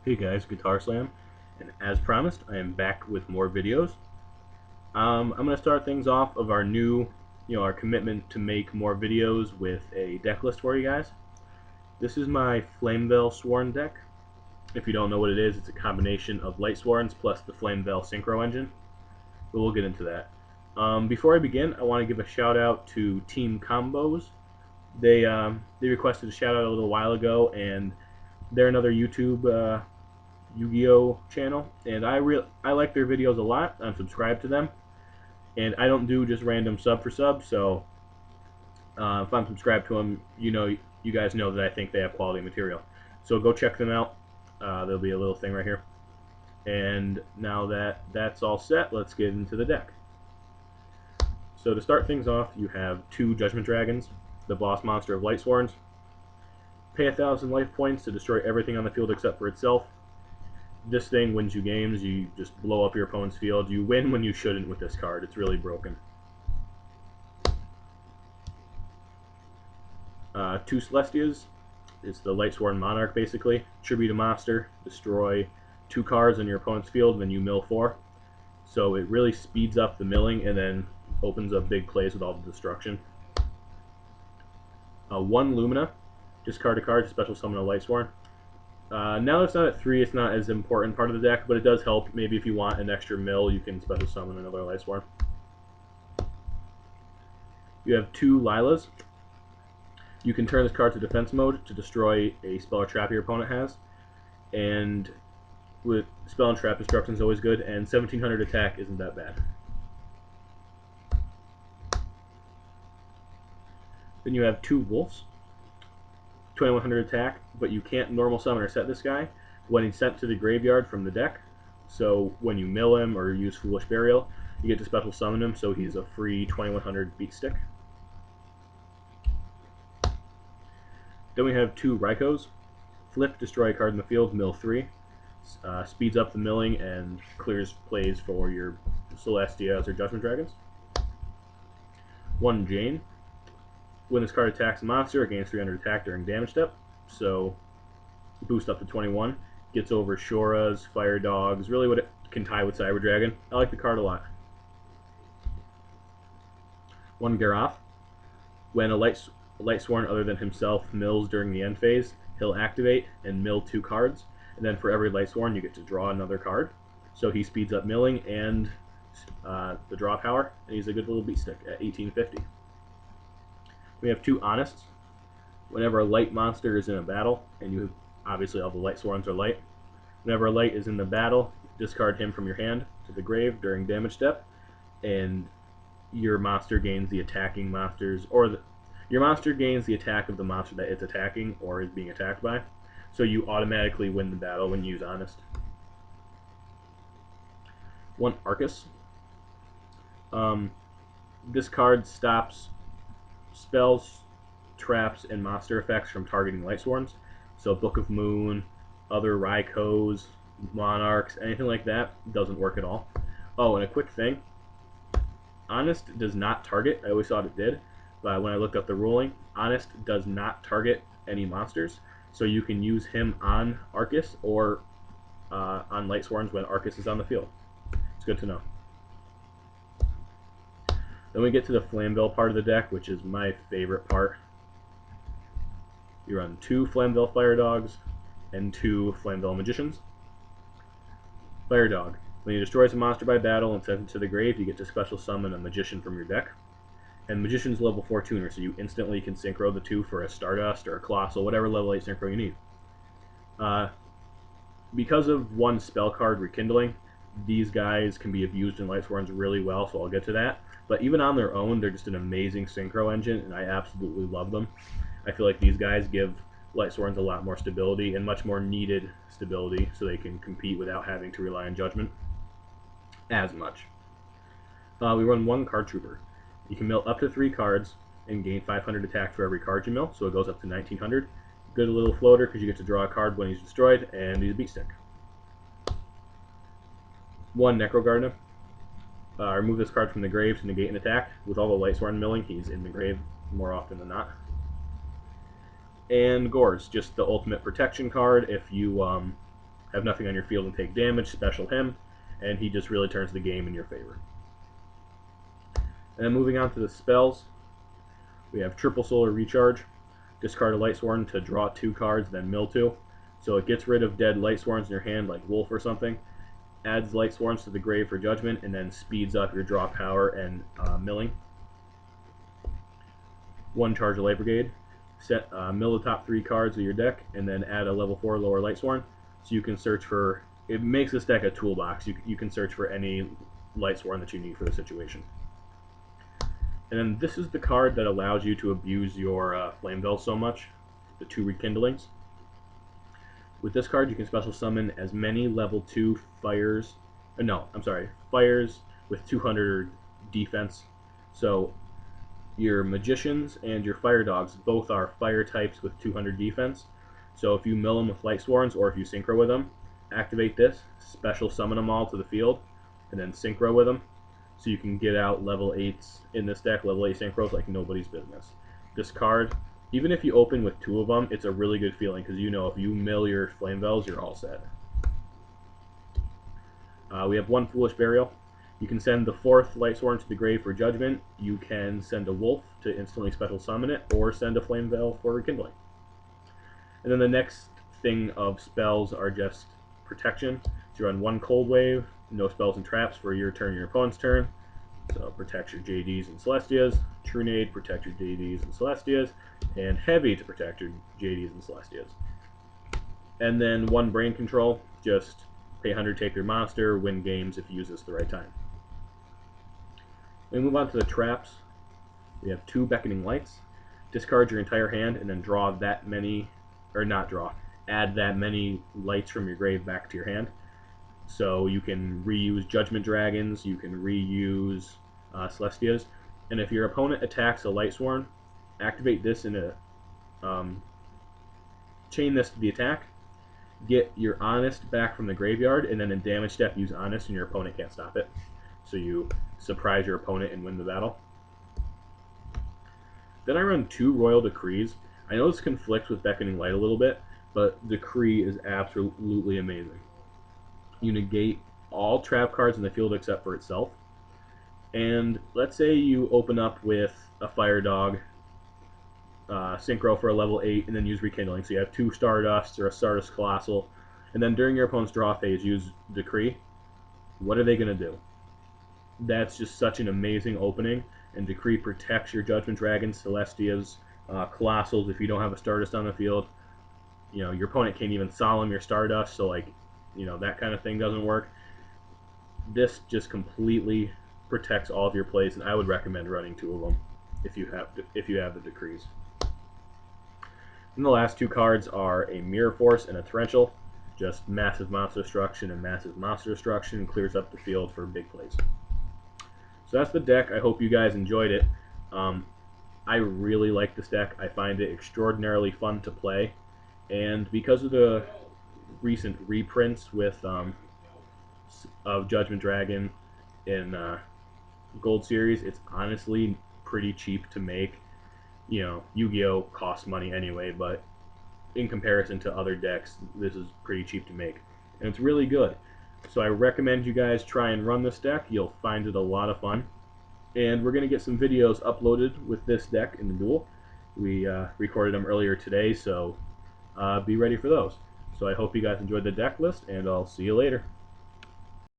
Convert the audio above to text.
Hey guys, Guitar Slam, and as promised, I am back with more videos. I'm going to start things off of our new, our commitment to make more videos with a deck list for you guys. This is my Flamvellsworn deck. If you don't know what it is, it's a combination of Lightsworns plus the Flamvell Synchro engine, but we'll get into that. Before I begin, I want to give a shout out to Team Combos. They requested a shout out a little while ago, and they're another YouTube Yu-Gi-Oh channel, and I like their videos a lot. I'm subscribed to them, and I don't do just random sub for sub. So if I'm subscribed to them, you guys know that I think they have quality material. So go check them out. There'll be a little thing right here. And now that that's all set, let's get into the deck. So to start things off, you have 2 Judgment Dragons, the boss monster of Lightsworns. Pay 1,000 life points to destroy everything on the field except for itself. This thing wins you games. You just blow up your opponent's field. You win when you shouldn't with this card. It's really broken. 2 Celestias. It's the Lightsworn Monarch, basically. Tribute a monster. Destroy 2 cards in your opponent's field, then you mill 4. So it really speeds up the milling and then opens up big plays with all the destruction. 1 Lumina. Discard a card to special summon a Lightsworn. Now that it's not at 3, it's not as important part of the deck, but it does help. Maybe if you want an extra mill, you can special summon another Lightsworn. You have 2 Lilas. You can turn this card to defense mode to destroy a spell or trap your opponent has. And with spell and trap, destruction is always good, and 1700 attack isn't that bad. Then you have 2 Wolves. 2100 attack, but you can't normal summon or set this guy when he's sent to the graveyard from the deck. So when you mill him or use Foolish Burial, you get to special summon him, so he's a free 2100 beat stick. Then we have 2 Raikos. Flip, destroy a card in the field, mill 3. Speeds up the milling and clears plays for your Celestias or Judgment Dragons. 1 Jane. When this card attacks a monster, it gains 300 attack during damage step, so boost up to 21. Gets over Shoras, Fire Dogs, really what it can tie with Cyber Dragon. I like the card a lot. 1 Garoth. When a Lightsworn other than himself mills during the end phase, he'll activate and mill 2 cards, and then for every Lightsworn you get to draw another card. So he speeds up milling and the draw power, and he's a good little beat stick at 1850. We have 2 Honest. Whenever a light monster is in a battle, and obviously all the Lightsworns are light, whenever a light is in the battle, discard him from your hand to the grave during damage step, and your monster gains the attacking monsters, or your monster gains the attack of the monster that it's attacking or is being attacked by, so you automatically win the battle when you use Honest. 1 Arcus. This card stops spells, traps, and monster effects from targeting Lightsworns. So Book of Moon, other Raikos, Monarchs, anything like that doesn't work at all. Oh, and a quick thing. Honest does not target. I always thought it did, but when I looked up the ruling, Honest does not target any monsters. So you can use him on Arcus or on Lightsworns when Arcus is on the field. It's good to know. Then we get to the Flamvell part of the deck, which is my favorite part. You run 2 Flamvell Fire Dogs and 2 Flamvell Magicians. Fire Dog. When you destroy a monster by battle and send it to the grave, you get to special summon a Magician from your deck. And Magician's level 4 tuner, so you instantly can synchro the 2 for a Stardust or a Colossal, whatever level 8 synchro you need. Because of 1 spell card Rekindling, these guys can be abused in Lightsworns really well, so I'll get to that. But even on their own, they're just an amazing synchro engine, and I absolutely love them. I feel like these guys give Lightsworns a lot more stability, and much more needed stability, so they can compete without having to rely on Judgment as much. We run 1 Card Trooper. You can mill up to 3 cards and gain 500 attack for every card you mill, so it goes up to 1900. Good little floater, because you get to draw a card when he's destroyed, and he's a beat stick. 1 Necro Gardener. Remove this card from the grave to negate an attack. With all the Lightsworn milling, he's in the grave more often than not. And Gores, just the ultimate protection card. If you have nothing on your field and take damage, special him, and he just really turns the game in your favor. And then moving on to the spells, we have Triple Solar Recharge. Discard a Lightsworn to draw 2 cards, then mill 2. So it gets rid of dead Lightsworns in your hand, like Wolf or something, adds Lightsworns to the grave for Judgment, and then speeds up your draw power and milling. 1 Charge of Light Brigade. Mill the top 3 cards of your deck, and then add a level 4 lower Lightsworn. So you can search for, it makes this deck a toolbox. You can search for any Lightsworn that you need for the situation. And then this is the card that allows you to abuse your Flamvell so much, the 2 Rekindlings. With this card, you can special summon as many level 2 fires, fires with 200 defense. So your Magicians and your Fire Dogs both are fire types with 200 defense. So if you mill them with Lightsworns or if you synchro with them, activate this, special summon them all to the field, and then synchro with them. So you can get out level 8s in this deck, level 8 synchros like nobody's business. This card, even if you open with 2 of them, it's a really good feeling because you know if you mill your Flamvells, you're all set. We have 1 Foolish Burial. You can send the 4th Lightsworn to the grave for Judgment. You can send a Wolf to instantly special summon it, or send a Flamvell for Rekindling. And then the next thing of spells are just protection. So you run 1 Cold Wave, no spells and traps for your turn, your opponent's turn. So protect your JDs and Celestias. Trunade, protect your JDs and Celestias. And Heavy to protect your JDs and Celestias. And then 1 Brain Control, just pay 100, take your monster, win games if you use this at the right time. We move on to the traps. We have 2 Beckoning Lights. Discard your entire hand and then draw that many, or not draw, add that many lights from your grave back to your hand. So you can reuse Judgment Dragons, you can reuse Celestias, and if your opponent attacks a Lightsworn, activate this in a chain this to the attack, get your Honest back from the graveyard, and then in damage step use Honest and your opponent can't stop it. So you surprise your opponent and win the battle. Then I run 2 Royal Decrees. I know this conflicts with Beckoning Light a little bit, but Decree is absolutely amazing. You negate all trap cards in the field except for itself. And let's say you open up with a Fire Dog, synchro for a level 8, and then use Rekindling. So you have 2 Stardusts or a Stardust Colossal, and then during your opponent's draw phase use Decree. What are they going to do? That's just such an amazing opening, and Decree protects your Judgment Dragons, Celestias, Colossals. If you don't have a Stardust on the field, you know, your opponent can't even solemn your Stardust, so like, you know, that kind of thing doesn't work. This just completely protects all of your plays, and I would recommend running 2 of them if you have the Decrees. And the last 2 cards are a Mirror Force and a Torrential. Just massive monster destruction and massive monster destruction, clears up the field for big plays. So that's the deck. I hope you guys enjoyed it. I really like this deck. I find it extraordinarily fun to play, and because of the recent reprints with of Judgment Dragon in Gold Series, it's honestly pretty cheap to make. You know, Yu-Gi-Oh! Costs money anyway, but in comparison to other decks, this is pretty cheap to make, and it's really good. So I recommend you guys try and run this deck. You'll find it a lot of fun, and we're going to get some videos uploaded with this deck in the duel. We recorded them earlier today, so be ready for those. So I hope you guys enjoyed the deck list, and I'll see you later.